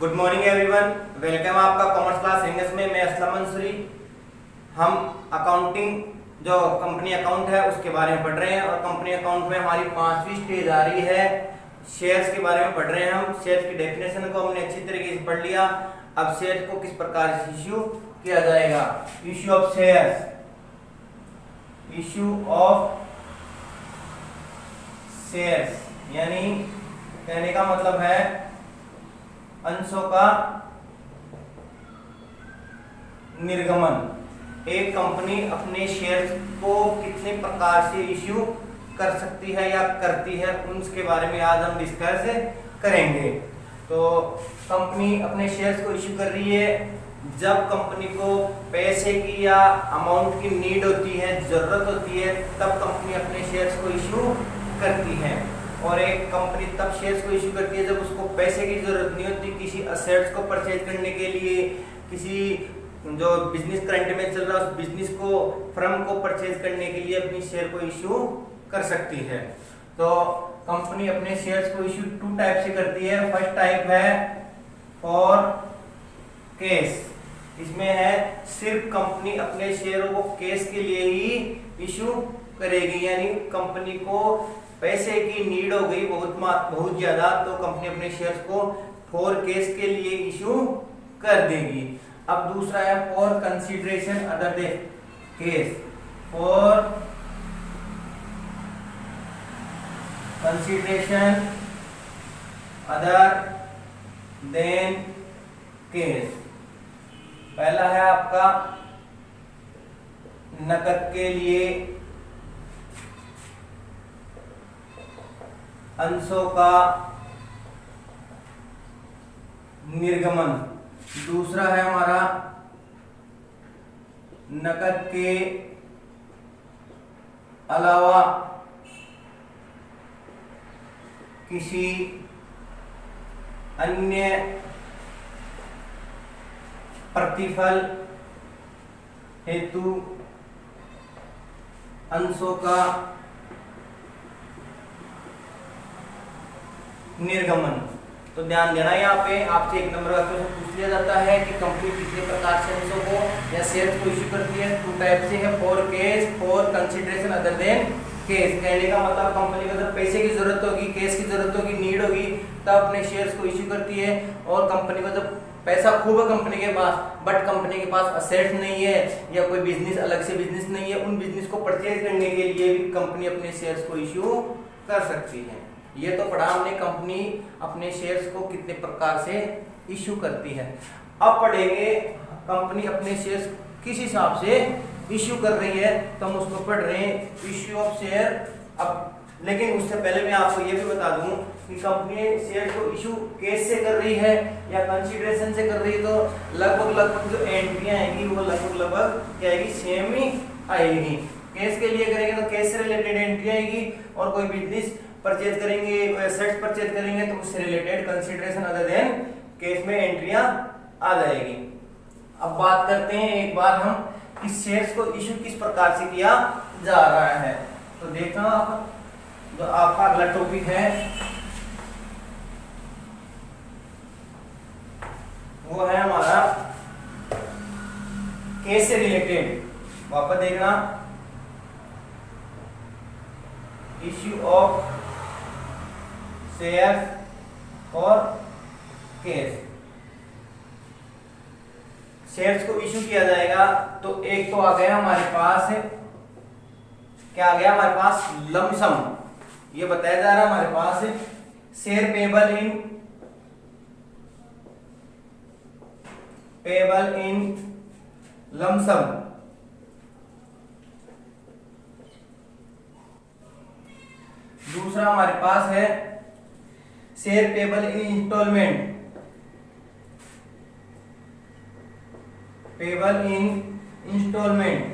Good morning everyone, welcome आपका commerce class English में। मैं असलम मंसूरी। हम अकाउंटिंग जो कंपनी अकाउंट है उसके बारे में पढ़ रहे हैं और कंपनी अकाउंट में हमारी 5वीं स्टेज आ रही है। शेयर्स के बारे में पढ़ रहे हैं हम। शेयर्स की डेफिनेशन को हमने अच्छी तरीके से पढ़ लिया। अब शेयर्स को किस प्रकार से इश्यू किया जाएगा। Issue of shares, issue of shares यानी कहने का मतलब है अंशों का निर्गमन। एक कंपनी अपने शेयर्स को कितने प्रकार से इश्यू कर सकती है या करती है, उसके बारे में आज हम डिस्कस करेंगे। तो कंपनी अपने शेयर्स को इश्यू कर रही है जब कंपनी को पैसे की या अमाउंट की नीड होती है, जरूरत होती है, तब कंपनी अपने शेयर्स को इश्यू करती है। और एक कंपनी तब शेयर्स को इश्यू करती है जब उसको पैसे की जरूरत नहीं होती, किसी असेट्स को परचेज करने के लिए, किसी जो बिजनेस करंट में चल रहा है उस बिजनेस को, फर्म को परचेज करने के लिए अपनी शेयर को इश्यू कर सकती है। तो कंपनी अपने शेयर्स को इश्यू 2 टाइप से करती है। फर्स्ट टाइप है फॉर कैश। इसमें है सिर्फ कंपनी अपने शेयरों को कैश के लिए ही इश्यू करेगी, यानी कंपनी को पैसे की नीड हो गई बहुत ज्यादा, तो कंपनी अपने शेयर्स को फॉर कैश के लिए इश्यू कर देगी। अब दूसरा है for consideration other than cash. For consideration other than cash. पहला है आपका नकद के लिए अंशों का निर्गमन। दूसरा है हमारा नकद के अलावा किसी अन्य प्रतिफल हेतु अंशों का निर्गमन। तो ध्यान देना, यहाँ पे आपसे 1 नंबर का क्वेश्चन पूछ लिया जाता है कि कंपनी कितने प्रकार से अंशों को या शेयर्स को इश्यू करती है। 2 टाइप से है, for cash, for consideration other than cash. कहने का मतलब कंपनी को जब पैसे की जरूरत होगी, कैश की जरूरत होगी, नीड होगी, तब अपने शेयर्स को इश्यू करती है। और कंपनी को जब पैसा खूब है कंपनी के पास, बट कंपनी के पास असेट्स नहीं है या कोई बिजनेस अलग से बिजनेस नहीं है, उन बिजनेस को परचेज करने के लिए भी कंपनी अपने शेयर्स को इश्यू कर सकती है। ये तो पढ़ा हमने कंपनी अपने शेयर्स को कितने प्रकार से इश्यू करती है। अब पढ़ेंगे कंपनी अपने शेयर्स किस हिसाब से इश्यू कर रही है, तो हम उसको पढ़ रहे हैं इश्यू ऑफ शेयर। अब लेकिन उससे पहले मैं आपको ये भी बता दूं कि कंपनी शेयर को इश्यू कैश से कर रही है या कंसीडरेशन से कर रही है, तो लगभग जो एंट्रियां आएंगी वो लगभग क्या आएगी, सेम ही आएगी। कैश के लिए करेंगे तो कैश से रिलेटेड एंट्री आएगी, और कोई बिजनेस परचेज करेंगे, कोई एसेट्स परचेज करेंगे तो उससे related consideration other than cash में एंट्रियां आ जाएगी। अब बात करते हैं एक बार हम कि शेयर्स को इश्यू किस प्रकार से किया जा रहा है। तो देखना आप, जो आपका अगला टॉपिक है वो है हमारा कैश से रिलेटेड। वापस देखना, इश्यू ऑफ शेयर्स और कैश। शेयर्स को इश्यू किया जाएगा तो एक तो आ गया हमारे पास, क्या आ गया हमारे पास, लमसम। ये बताया जा रहा है हमारे पास शेयर पेबल इन लमसम। दूसरा हमारे पास है share payable in installment, payable in installment.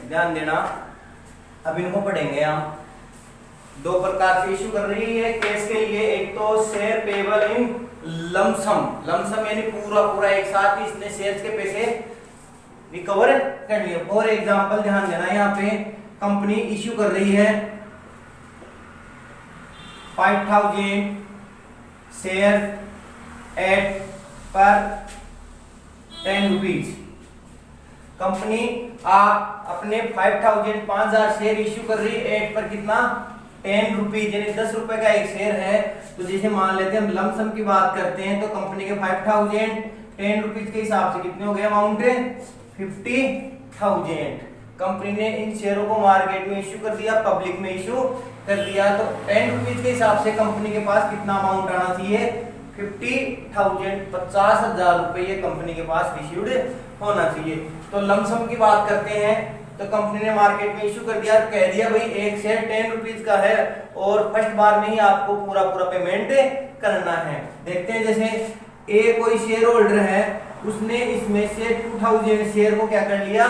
ध्यान देना, अब इनको पढ़ेंगे हम। 2 प्रकार से इश्यू कर रही है कैश के लिए। एक तो share payable in lump sum, lump sum यानी पूरा पूरा एक साथ ही इसने शेयर्स के पैसे रिकवर कर लिए। फॉर एग्जांपल ध्यान देना, यहाँ पे कंपनी इश्यू कर रही है 5000 शेयर एट पर 10 रुपीज। कंपनी अपने 5000 शेयर इश्यू कर रही है एट पर कितना 10 रुपीज, यानी 10 रुपए का एक शेयर है। तो जैसे मान लेते हैं हम लमसम की बात करते हैं तो कंपनी के 5000 10 रुपीज के हिसाब से कितने हो गए अमाउंट 50,000। कंपनी ने इन शेयरों को मार्केट में इश्यू कर दिया, पब्लिक में इश्यू कर दिया। तो 10 रुपीज के हिसाब से कंपनी के पास कितना अमाउंट आना चाहिए 50,000, 50,000 रुपए ये कंपनी के पास इश्यूड होना चाहिए। तो लमसम की बात करते हैं तो कंपनी ने मार्केट में इश्यू कर दिया, कह दिया भाई एक शेयर 10 रुपीज का है और फर्स्ट बार में ही आपको पूरा पेमेंट करना है। देखते हैं जैसे ए कोई शेयर होल्डर है, उसने इसमें से 2000 शेयर को क्या कर लिया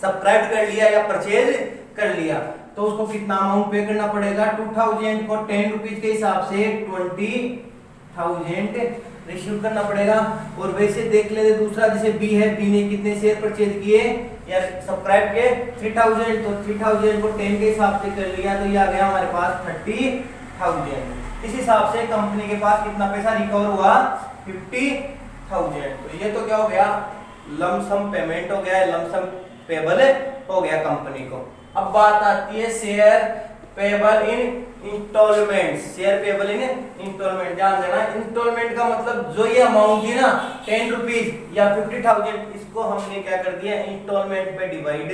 सब्सक्राइब कर लिया या परचेज कर लिया, तो उसको कितना अमाउंट पे करना पड़ेगा 2000 को 10 रुपीज के हिसाब से 20,000 रिसीव करना पड़ेगा। और वैसे देख लेते दूसरा जैसे बी है, बी ने कितने शेयर परचेज किए या सब्सक्राइब किए 3000, तो 3000 को 10 के हिसाब से कर लिया तो ये आ गया हमारे पास 30,000। इस हिसाब से कंपनी के पास कितना पैसा रिकवर हुआ 50,000। तो ये तो क्या हो गया लमसम पेमेंट हो गया, लमसम पेबल हो गया कंपनी को। अब बात आती है share payable in installment. Share payable in installment, ध्यान देना इंस्टॉलमेंट का मतलब जो ये अमाउंट थी ना 10 रुपीज या 50,000, इसको हमने क्या कर दिया इंस्टॉलमेंट पे डिवाइड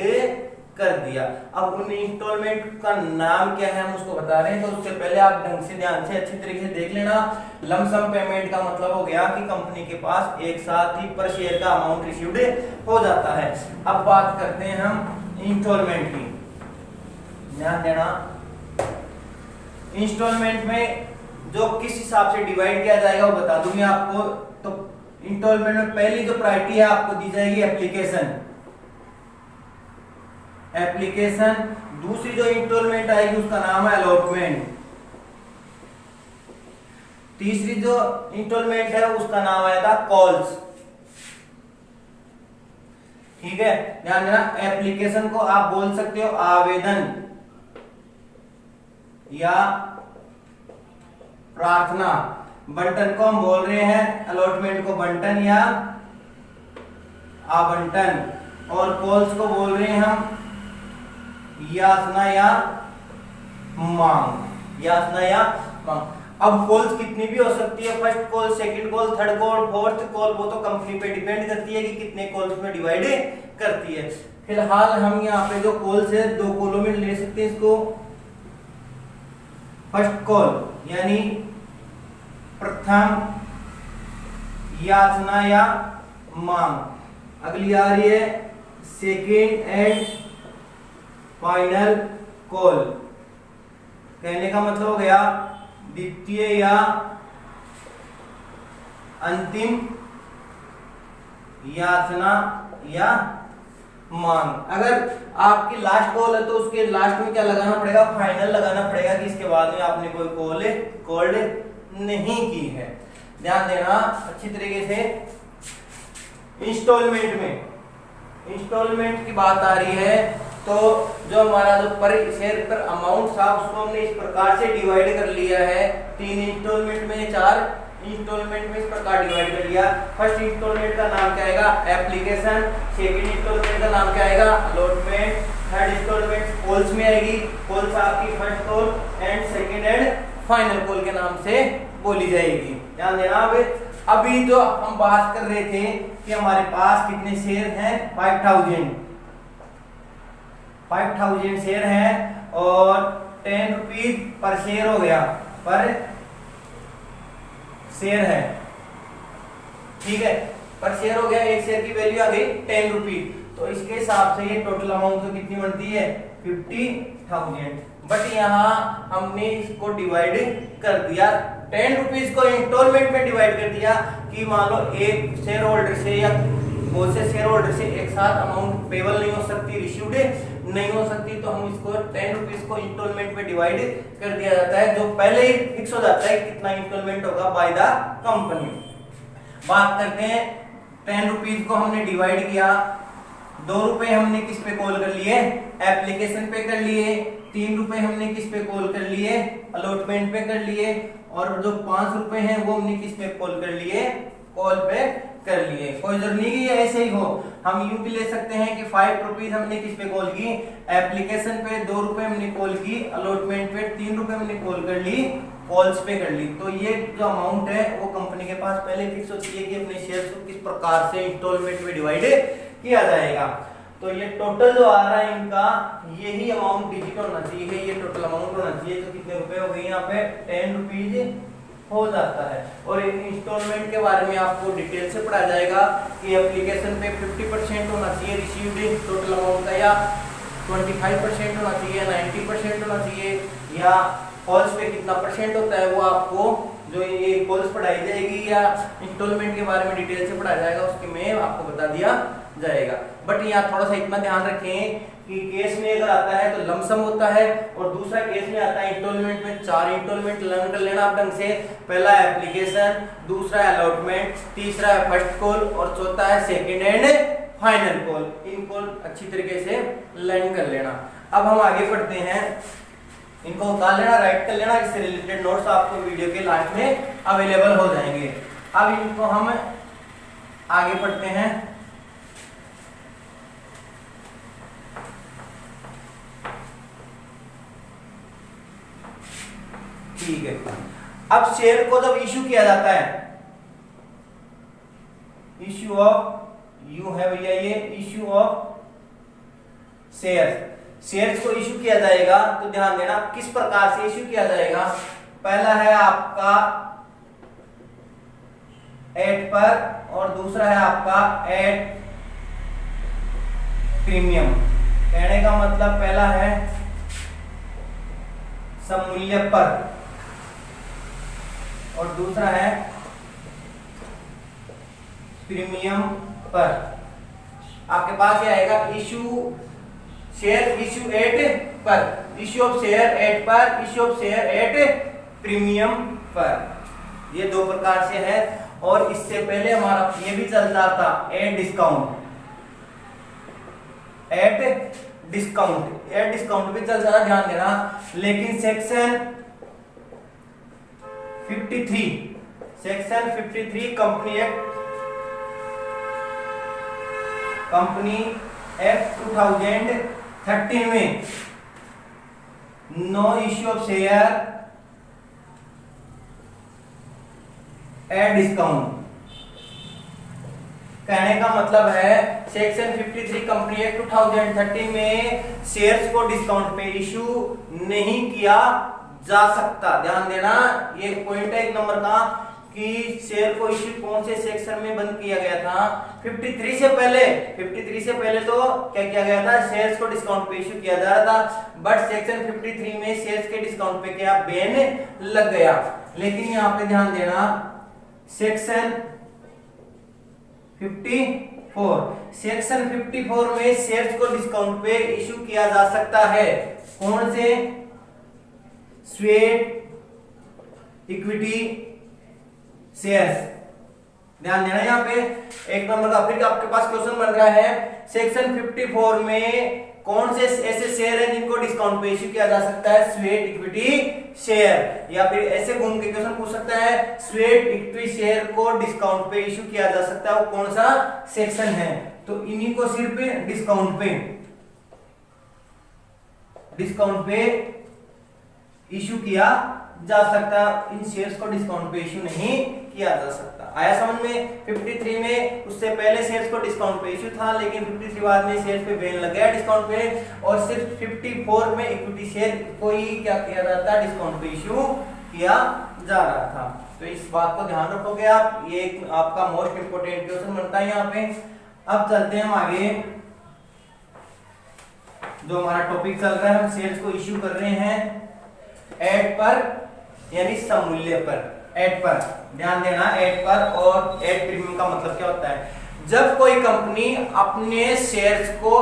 कर दिया। अब उन इंस्टॉलमेंट का नाम क्या है हम उसको बता रहे हैं, तो उससे पहले आप ढंग से ध्यान से अच्छी तरीके से देख लेना। लमसम पेमेंट का मतलब हो गया कि कंपनी के पास एक साथ ही पर शेयर का अमाउंट रिसीव्ड हो जाता है। अब बात करते हैं हम इंस्टॉलमेंट की, ध्यान देना इंस्टॉलमेंट में जो किस हिसाब से डिवाइड किया जाएगा वो बता दूं मैं आपको। तो इंस्टॉलमेंट में पहली जो प्रायोरिटी है आपको दी जाएगी एप्लीकेशन, दूसरी जो इंस्टॉलमेंट आएगी उसका नाम है अलॉटमेंट, तीसरी जो इंस्टॉलमेंट है उसका नाम आएगा कॉल्स। ठीक है, ध्यान देना एप्लीकेशन को आप बोल सकते हो आवेदन या प्रार्थना, बंटन को हम बोल रहे हैं अलॉटमेंट को बंटन या आवंटन, और कॉल्स को बोल रहे हैं हम याचना या मांग, याचना या मांग। अब कॉल्स कितनी भी हो सकती है, first call, second call, third call, fourth call, वो तो कंपनी पे डिपेंड करती है कि कितने कॉल्स में डिवाइड करती है। फिलहाल हम यहाँ पे जो कॉल्स है दो कॉलों में ले सकते हैं इसको। फर्स्ट कॉल यानी प्रथम याचना या मांग, अगली आ रही है सेकेंड एंड फाइनल कॉल। कहने का मतलब हो गया द्वितीय या अंतिम याचना या मांग। अगर आपकी लास्ट कॉल है तो उसके लास्ट में क्या लगाना पड़ेगा फाइनल लगाना पड़ेगा कि इसके बाद में आपने कोई कॉल नहीं की है। ध्यान देना अच्छी तरीके से। इंस्टॉलमेंट की बात आ रही है तो जो हमारा जो पर शेयर पर अमाउंट था उसको हमने इस प्रकार से डिवाइड कर लिया है, 3 इंस्टॉलमेंट में 4 इंस्टॉलमेंट में इस प्रकार डिवाइड कर लिया। फर्स्ट इंस्टॉलमेंट का नाम क्या आएगा एप्लीकेशन, सेकंड इंस्टॉलमेंट का नाम क्या आएगा अलॉटमेंट, थर्ड इंस्टॉलमेंट कॉल्स में आएगी, कॉल्स आपकी first call and second and final call के नाम से बोली जाएगी। ध्यान देना। अभी जो हम बात कर रहे थे कि हमारे पास कितने शेयर हैं 5,000 शेयर हैं और 10 रुपीज पर शेयर हो गया, पर शेयर है। ठीक है, पर शेयर हो गया, एक शेयर की वैल्यू आ गई 10 रुपीज, तो इसके हिसाब से ये टोटल अमाउंट तो कितनी बनती है 50,000। बट यहाँ हमने इसको डिवाइड कर दिया, 10 रुपीज को इंस्टॉलमेंट में डिवाइड कर दिया कि मान लो एक शेयर होल्डर से या बहुत से शेयर होल्डर से एक साथ अमाउंट पेबल नहीं हो सकती, रिसीव्ड नहीं हो सकती, तो हम इसको 10 रुपीज को इंस्टॉलमेंट में डिवाइड कर दिया जाता है, जो पहले ही फिक्स हो जाता है कितना इंस्टॉलमेंट होगा बाय द कंपनी। बात करते हैं 10 रुपीज को हमने डिवाइड किया, 2 रुपए हमने किस पे कॉल कर लिए एप्लीकेशन पे कर लिए, ₹3 हमने किस पे कॉल कर लिए, अलॉटमेंट पे कर लिए, और जो ₹5 हैं वो हमने किस पे कॉल कर लिए, कॉल पे कर लिए। कोई जरूरी नहीं कि ऐसे ही हो, हम यूं भी ले सकते हैं कि ₹5 हमने किस पे कॉल की, एप्लीकेशन पे, ₹2 हमने कॉल की, अलॉटमेंट पे ₹3 हमने कॉल कर ली, कॉल्स पे कर ली। तो ये जो अमाउंट है वो कंपनी के पास पहले फिक्स होती है कि अपने शेयर्स को किस प्रकार से इंस्टॉलमेंट में डिवाइड किया जाएगा। तो ये टोटल जो आ रहा है इनका, यही अमाउंट डिजिट होना चाहिए, ये टोटल अमाउंट होना चाहिए। तो कितने रुपए हो गए यहाँ पे, ₹10 हो जाता है। और इंस्टॉलमेंट के बारे में आपको डिटेल से पढ़ाया जाएगा कि एप्लीकेशन पे 50% होना चाहिए रिसीव्ड टोटल अमाउंट का, या 25% होना चाहिए, या 90% होना चाहिए, या कॉल्स पे कितना परसेंट होता है, वो आपको जो ये कॉल्स पढ़ाई जाएगी या इंस्टॉलमेंट के बारे में डिटेल से पढ़ाया जाएगा, उसके में आपको बता दिया जाएगा। बट यहाँ थोड़ा सा इतना ध्यान रखें कि केस में अगर आता है तो लमसम होता है, और दूसरा केस में आता है इंस्टॉलमेंट में 4 इंस्टॉलमेंट लर्न कर लेना आप ढंग से। पहला है एप्लीकेशन, दूसरा है अलॉटमेंट, तीसरा है फर्स्ट कॉल, और चौथा है सेकंड एंड फाइनल कॉल। इनको अच्छी तरीके से लर्न कर लेना। अब हम आगे बढ़ते हैं, इनको उतार लेना, राइट कर लेना, इससे रिलेटेड नोट्स आपको वीडियो के लास्ट में अवेलेबल हो जाएंगे। अब इनको हम आगे बढ़ते हैं। ठीक है, अब शेयर को जब इश्यू किया जाता है, इश्यू ऑफ यू है भैया, ये इश्यू ऑफ शेयर्स को इश्यू किया जाएगा। तो ध्यान देना किस प्रकार से इश्यू किया जाएगा। पहला है आपका एट पर, और दूसरा है आपका एट प्रीमियम। कहने का मतलब पहला है सममूल्य पर, और दूसरा है प्रीमियम पर। आपके पास ये आएगा इशू शेयर इशू एट पर, इशू ऑफ शेयर एट पर, issue of share at premium पर। ये दो प्रकार से है। और इससे पहले हमारा ये भी चलता था एट डिस्काउंट, एट डिस्काउंट भी चलता था, ध्यान देना। लेकिन सेक्शन 53 कंपनी एक्ट 2013 में no issue of share at discount. कहने का मतलब है सेक्शन 53 कंपनी एक्ट 2013 में शेयर्स को डिस्काउंट पे इशू नहीं किया जा सकता। ध्यान देना, ये पॉइंट है 1 नंबर का कि शेयर को इशू कौन से सेक्शन में बंद किया गया था। 53 से पहले तो क्या किया गया था, शेयर्स को डिस्काउंट पे इशू किया जा रहा था। बट सेक्शन 53 में शेयर्स के डिस्काउंट पे क्या बैन लग गया। लेकिन यहाँ पे ध्यान देना, सेक्शन 54 में शेयर्स को डिस्काउंट पे इशू किया जा सकता है। कौन से, स्वेट इक्विटी शेयर्स। ध्यान देना, यहाँ पे 1 नंबर का फिर आपके पास क्वेश्चन बन रहा है, सेक्शन 54 में कौन से ऐसे शेयर हैं जिनको डिस्काउंट पे इशू किया जा सकता है, स्वेट इक्विटी शेयर। या फिर ऐसे घूम के क्वेश्चन पूछ सकता है, स्वेट इक्विटी शेयर को डिस्काउंट पे इशू किया जा सकता है, वो कौन सा सेक्शन है। तो इन्हीं को सिर्फ डिस्काउंट पे इशू किया जा सकता, इन शेयर्स को डिस्काउंट पे इशू नहीं किया जा सकता। आया समझ में। 53 में उससे पहले शेयर्स को डिस्काउंट पे इशू था, लेकिन 53 बाद में शेयर्स पे बैन लग गया डिस्काउंट पे, और सिर्फ 54 में इक्विटी शेयर को ही क्या किया जाता है, डिस्काउंट पे इशू किया जा रहा था। तो इस बात को ध्यान रखोगे आप, ये एक आपका मोस्ट इंपोर्टेंट क्वेश्चन बनता है यहाँ पे। अब चलते हैं हम आगे, जो हमारा टॉपिक चल रहा है, हम शेयर्स को इशू कर रहे हैं एट पर, यानी सममूल्य पर। एट पर ध्यान देना, एट पर और एट प्रीमियम का मतलब क्या होता है। जब कोई कंपनी अपने शेयर्स को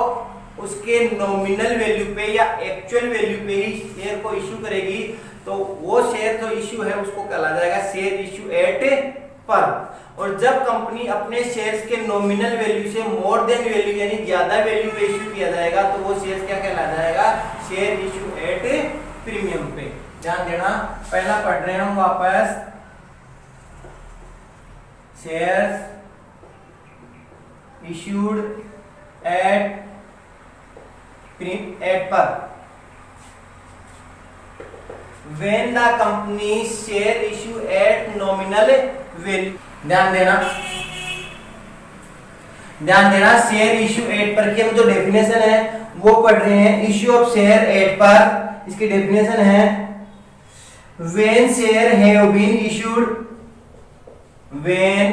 उसके नॉमिनल वैल्यू पे या एक्चुअल वैल्यू पे ही शेयर को इशू करेगी, तो वो शेयर जो इशू है उसको कहला जाएगा शेयर इशू एट पर। और जब कंपनी अपने शेयर्स के नॉमिनल वैल्यू से मोर देन वैल्यू यानी ज्यादा वैल्यू पे इशू किया जाएगा, तो वो शेयर क्या कहला जाएगा, शेयर इशू एट प्रीमियम पे। ध्यान देना, पहला पढ़ रहे हैं हम वापस, शेयर्स इश्यूड एट पर when the company share issue at nominal value। ध्यान देना शेयर इश्यू एट पर की हम जो डेफिनेशन है वो पढ़ रहे हैं। इश्यू ऑफ शेयर एट पर इसकी डेफिनेशन है when share have been issued, when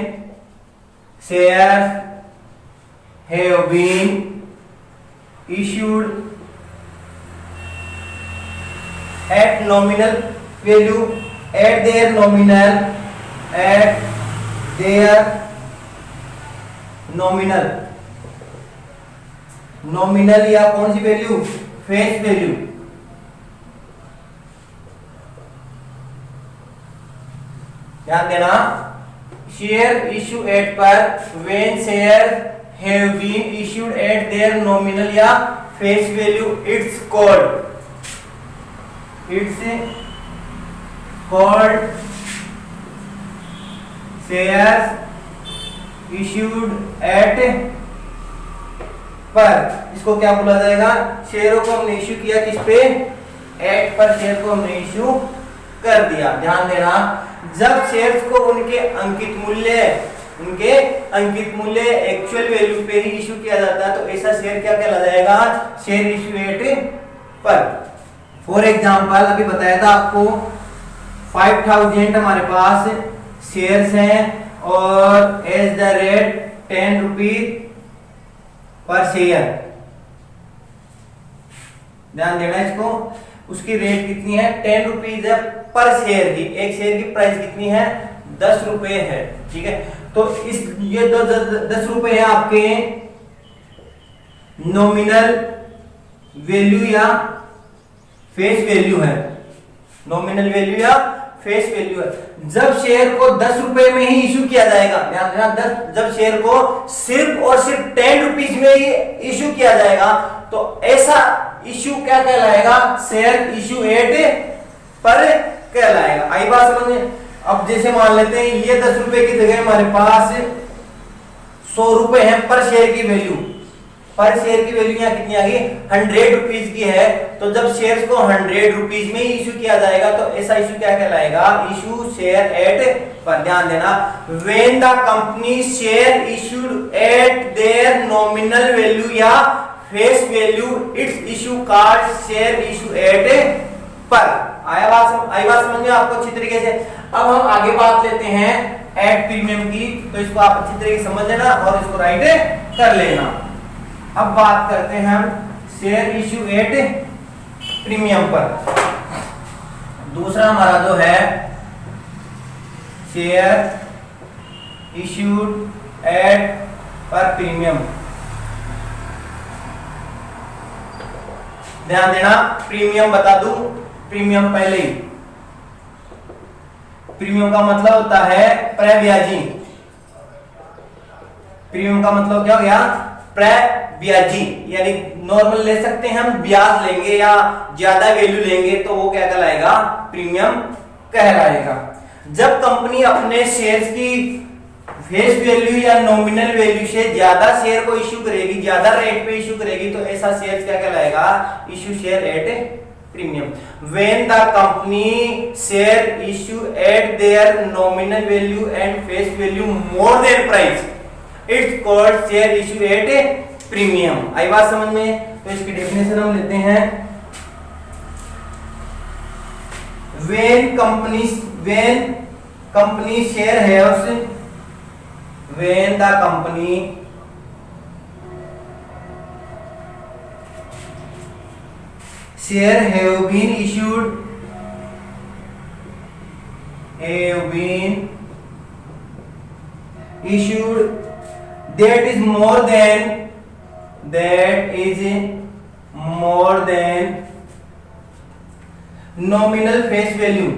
shares have been issued at nominal value, at their nominal या कौन सी वैल्यू, फेस वैल्यू। ध्यान देना, शेयर इश्यू एट पर when shares have been issued at their nominal या face value, it's called shares issued at पर। इसको क्या बोला जाएगा, शेयरों को हमने इश्यू किया किस पे, एट पर शेयर को हमने इश्यू कर दिया। ध्यान देना, जब शेयर्स को उनके अंकित मूल्य एक्चुअल वैल्यू पे ही इश्यू किया जाता है तो ऐसा शेयर क्या कहला जाएगा, शेयर इश्यू एट पर। फॉर एग्जाम्पल अभी बताया था आपको 5000 हमारे पास शेयर्स हैं और as the rate 10 rupees per share. ध्यान देना इसको, उसकी रेट कितनी है, 10 रुपीज है पर शेयर की। एक शेयर की प्राइस कितनी है, 10 रुपए है। ठीक है, तो इस ये 10 रुपए है आपके नॉमिनल वैल्यू या फेस वैल्यू है, नॉमिनल वैल्यू या फेस वैल्यू है। जब शेयर को 10 रुपए में ही इश्यू किया जाएगा, ध्यान देना, जब शेयर को सिर्फ और सिर्फ 10 रुपीज में ही इश्यू किया जाएगा तो ऐसा इश्यू क्या कहलाएगा, शेयर इश्यू एट पर कहलाएगा। आई बात समझ में। अब जैसे मान लेते हैं ये 10 रुपए की जगह हमारे पास 100 रुपए है पर शेयर की वैल्यू, पर शेयर की वैल्यू यहाँ कितनी आ गई, 100 रुपीज की है। तो जब शेयर्स को 100 रुपीज में ही इश्यू किया जाएगा तो ऐसा इश्यू क्या कहलाएगा, इश्यू शेयर एट पर। ध्यान देना, when the company share issued at their nominal value या face value, its issue called share issue at पर। आई बात समझ में आपको अच्छी तरीके से। अब हम आगे बात लेते हैं एट प्रीमियम की, तो इसको आप अच्छी तरीके से समझ लेना और इसको राइट कर लेना। अब बात करते हैं हम शेयर इश्यू एट प्रीमियम पर। दूसरा हमारा जो है शेयर इश्यूड एट पर प्रीमियम। ध्यान देना, प्रीमियम बता दूं, प्रीमियम पहले ही, प्रीमियम का मतलब होता है प्रब्याजी। प्रीमियम का मतलब क्या हो गया, प्रब्याजी, यानी नॉर्मल ले सकते हैं हम, ब्याज लेंगे या ज्यादा वैल्यू लेंगे तो वो क्या कहलाएगा, प्रीमियम कहलाएगा। जब कंपनी अपने शेयर्स की फेस वैल्यू या नॉमिनल वैल्यू से ज्यादा शेयर को इश्यू करेगी, ज्यादा रेट पे इश्यू करेगी तो ऐसा शेयर क्या कहलाएगा, issue share at premium. When the company share issue at their nominal value and face value more than price, it's called share issue at premium। आई बात समझ में। तो इसकी डेफिनेशन हम लेते हैं, when company share has, when the company share have been issued that is more than nominal face value,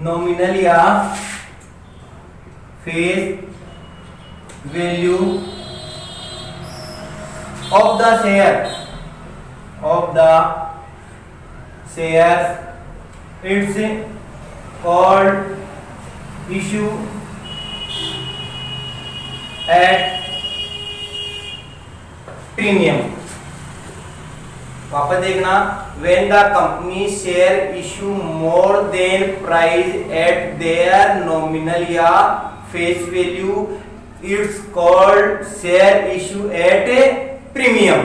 nominal या face value of the share shares it's called issue at premium। वापस देखना, when the company share issue more than price at their nominal या face value it's called share issue at premium।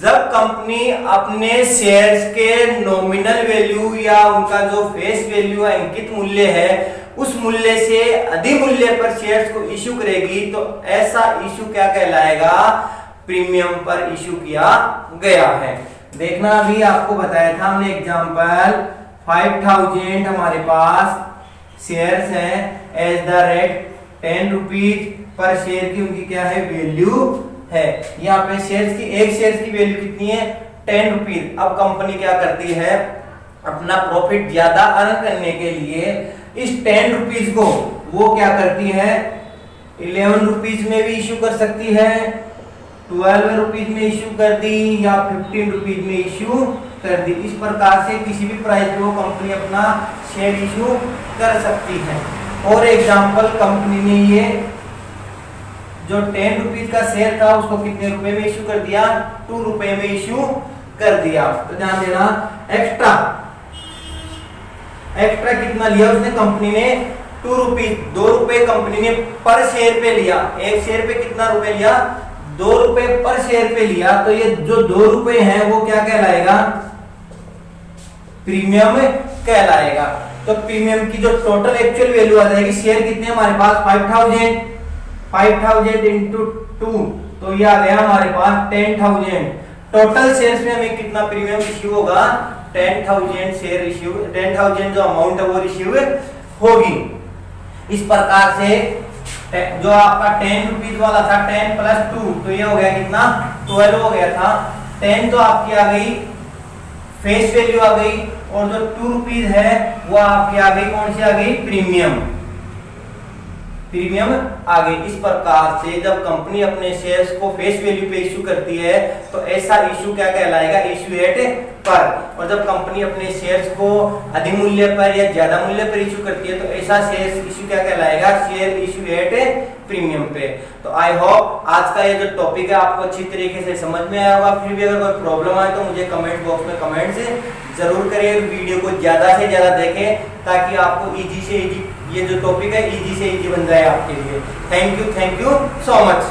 जब company अपने shares के nominal value या उनका जो face value है, अंकित मूल्य है, उस मूल्य से अधिक मूल्य पर शेयर्स को इश्यू करेगी तो ऐसा इश्यू क्या कहलाएगा? प्रीमियम पर इश्यू किया गया है। देखना, अभी आपको बताया था हमने एग्जांपल 5000 हमारे पास शेयर्स हैं as the rate 10 rupees per share की उनकी क्या है? वैल्यू है। यहाँ पे शेयर्स की, एक शेयर्स की वैल्यू कितनी है? 10 रुपीज। अब कंपनी क्या करती है? अपना प्रॉफिट ज्यादा अर्न करने के लिए इस 10 रुपीज को वो क्या करती है? 11 रुपीज में भी इश्यू कर सकती है, 12 रुपीज में इश्यू कर दी या 15 रुपीज में इश्यू कर दी। इस प्रकार से किसी भी प्राइस पे वो कंपनी अपना शेयर इश्यू कर सकती है। और एग्जांपल, कंपनी ने ये जो 10 रुपीज का शेयर था उसको कितने रुपए में इश्यू कर दिया? 2 रुपए में इश्यू कर दिया। तो ध्यान देना, एक्स्ट्रा कितना लिया उसने? कंपनी ने 2 रुपीज, 2 रुपए कंपनी ने पर शेयर पे लिया। एक शेयर पे कितना रुपए लिया? 2 रुपए पर शेयर पे लिया। तो ये जो 2 रुपए हैं वो क्या कहलाएगा? प्रीमियम कहलाएगा। तो प्रीमियम की जो टोटल एक्चुअल वैल्यू आ जाएगी, शेयर कितने हमारे पास? 5000 इंटू 2, तो ये आ गया हमारे पास 10,000। टोटल शेयर्स में हमें कितना प्रीमियम इश्यू होगा? 10,000 शेयर इश्यू, 10,000 जो अमाउंट है वो इश्यू होगी। इस प्रकार से जो आपका 10 रुपीज वाला था, 10 प्लस 2, तो ये हो गया कितना? 12 हो गया था। 10 तो आपकी आ गई फेस वैल्यू आ गई, और जो 2 रुपीज है वो आपकी आ गई, कौन सी आ गई? प्रीमियम आ गई। इस प्रकार से जब कंपनी अपने शेयर्स को फेस वैल्यू पे इश्यू करती है तो ऐसा इश्यू क्या कहलाएगा? इश्यू एट पर। और जब कंपनी अपने शेयर्स को अधिक मूल्य पर या ज्यादा मूल्य पर इश्यू करती है तो ऐसा शेयर इश्यू क्या कहलाएगा? शेयर इश्यू एट प्रीमियम पे। तो आई होप आज का ये जो टॉपिक है आपको अच्छी तरीके से समझ में आया होगा। फिर भी अगर कोई प्रॉब्लम आए तो मुझे कमेंट बॉक्स में कमेंट्स जरूर करें। वीडियो को ज्यादा से ज्यादा देखें ताकि आपको इजी से इजी ये जो टॉपिक है इजी से इजी बन जाए आपके लिए। Thank you so much.